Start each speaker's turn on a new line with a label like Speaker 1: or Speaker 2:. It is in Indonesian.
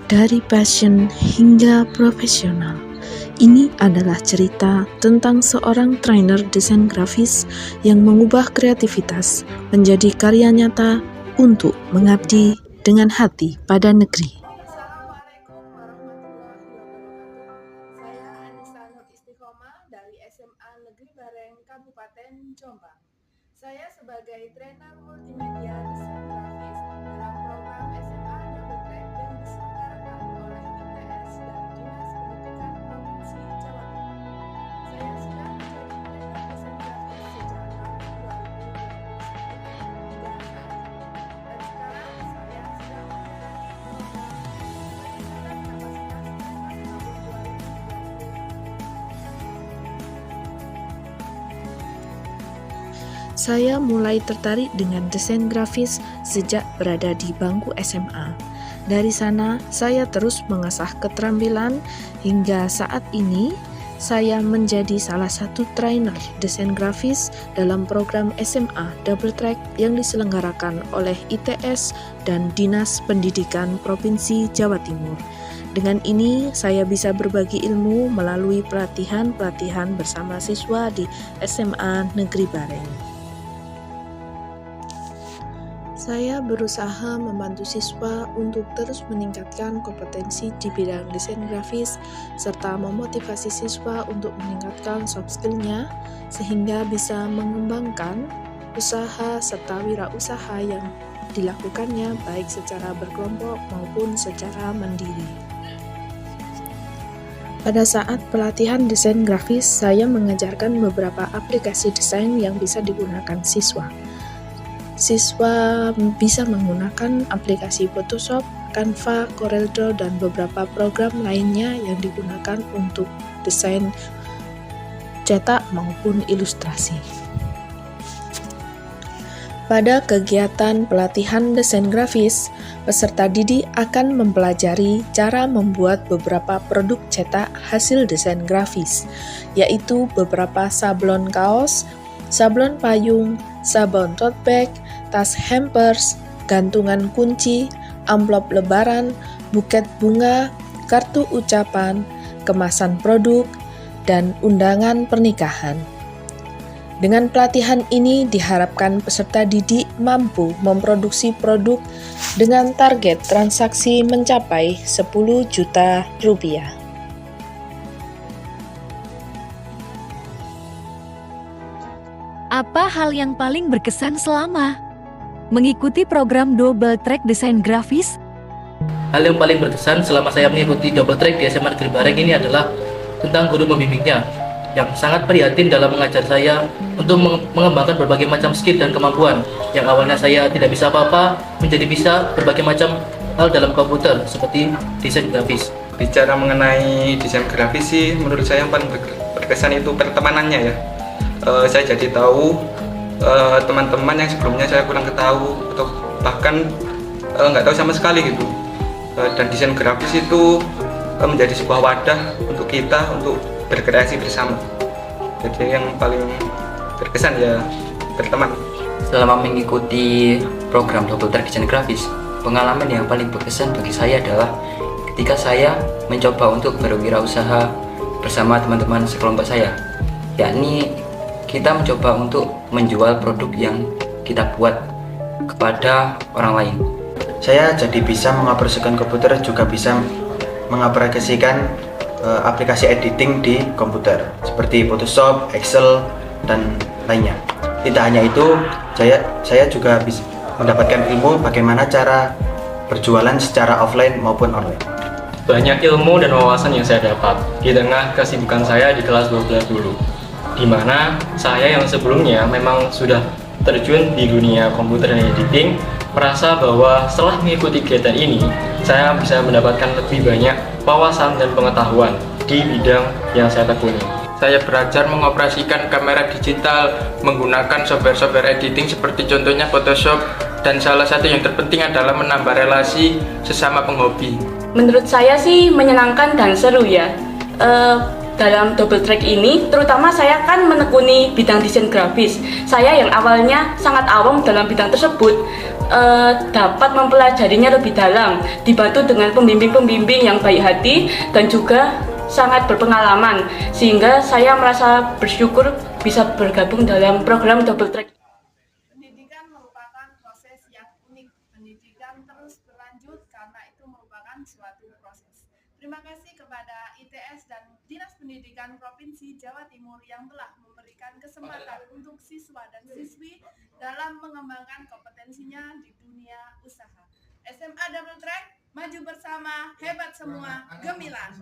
Speaker 1: Dari passion hingga profesional. Ini adalah cerita tentang seorang trainer desain grafis yang mengubah kreativitas menjadi karya nyata untuk mengabdi dengan hati pada negeri.
Speaker 2: Assalamualaikum warahmatullahi wabarakatuh. Saya Anissa Nur Istiqomah dari SMA Negeri Bareng, Kabupaten Jombang. Saya sebagai trainer multimedia desain grafis dalam program SMA Double Track yang diselenggarakan oleh ITS dan Dinas Pendidikan Provinsi Jawa Timur. Saya sudah menjadi trainer desain grafis sejak tahun 2021 hingga saat ini. Dan sekarang saya sedang menjalani program peningkatan kapasitas pada tahun 2030.
Speaker 1: Saya mulai tertarik dengan desain grafis sejak berada di bangku SMA. Dari sana, saya terus mengasah keterampilan hingga saat ini saya menjadi salah satu trainer desain grafis dalam program SMA Double Track yang diselenggarakan oleh ITS dan Dinas Pendidikan Provinsi Jawa Timur. Dengan ini, saya bisa berbagi ilmu melalui pelatihan-pelatihan bersama siswa di SMA Negeri Bareng. Saya berusaha membantu siswa untuk terus meningkatkan kompetensi di bidang desain grafis serta memotivasi siswa untuk meningkatkan soft skill-nya sehingga bisa mengembangkan usaha serta wirausaha yang dilakukannya baik secara berkelompok maupun secara mandiri. Pada saat pelatihan desain grafis, saya mengajarkan beberapa aplikasi desain yang bisa digunakan siswa. Siswa bisa menggunakan aplikasi Photoshop, Canva, CorelDRAW, dan beberapa program lainnya yang digunakan untuk desain cetak maupun ilustrasi. Pada kegiatan pelatihan desain grafis, peserta didik akan mempelajari cara membuat beberapa produk cetak hasil desain grafis, yaitu beberapa sablon kaos, sablon payung, sablon tote bag, tas hampers, gantungan kunci, amplop lebaran, buket bunga, kartu ucapan, kemasan produk, dan undangan pernikahan. Dengan pelatihan ini diharapkan peserta didik mampu memproduksi produk dengan target transaksi mencapai 10 juta rupiah.
Speaker 3: Apa hal yang paling berkesan selama mengikuti program Double Track desain grafis?
Speaker 4: Hal yang paling berkesan selama saya mengikuti Double Track di SMA Negeri Bareng ini adalah tentang guru pembimbingnya yang sangat prihatin dalam mengajar saya untuk mengembangkan berbagai macam skill dan kemampuan yang awalnya saya tidak bisa apa-apa menjadi bisa berbagai macam hal dalam komputer seperti desain grafis.
Speaker 5: Bicara mengenai desain grafis sih menurut saya yang paling berkesan itu pertemanannya ya. Saya jadi tahu teman-teman yang sebelumnya saya kurang tahu atau bahkan nggak tahu sama sekali gitu. Dan desain grafis itu menjadi sebuah wadah untuk kita untuk berkreasi bersama. Jadi yang paling berkesan ya berteman.
Speaker 6: Selama mengikuti program Double Track desain grafis, pengalaman yang paling berkesan bagi saya adalah ketika saya mencoba untuk berwirausaha bersama teman-teman sekelompok saya, yakni kita mencoba untuk menjual produk yang kita buat kepada orang lain.
Speaker 7: Saya jadi bisa mengoperasikan komputer, juga bisa mengaplikasikan aplikasi editing di komputer seperti Photoshop, Excel, dan lainnya. Tidak hanya itu, saya juga bisa mendapatkan ilmu bagaimana cara berjualan secara offline maupun online.
Speaker 8: Banyak ilmu dan wawasan yang saya dapat di tengah kesibukan saya di kelas 12 dulu, di mana saya yang sebelumnya memang sudah terjun di dunia komputer dan editing, merasa bahwa setelah mengikuti kegiatan ini, saya bisa mendapatkan lebih banyak wawasan dan pengetahuan di bidang yang saya tekuni.
Speaker 9: Saya belajar mengoperasikan kamera digital, menggunakan software editing seperti contohnya Photoshop, dan salah satu yang terpenting adalah menambah relasi sesama penghobi.
Speaker 10: Menurut saya sih menyenangkan dan seru ya. Dalam Double Track ini, terutama saya kan menekuni bidang desain grafis. Saya yang awalnya sangat awam dalam bidang tersebut, dapat mempelajarinya lebih dalam, dibantu dengan pembimbing-pembimbing yang baik hati dan juga sangat berpengalaman, sehingga saya merasa bersyukur bisa bergabung dalam program Double Track.
Speaker 2: Pendidikan merupakan proses yang unik. Pendidikan terus berlanjut karena itu merupakan suatu proses. Terima kasih kepada ITS dan Dinas Pendidikan Provinsi Jawa Timur yang telah memberikan kesempatan untuk siswa dan siswi dalam mengembangkan kompetensinya di dunia usaha. SMA Double Track, maju bersama, hebat semua, gemilang.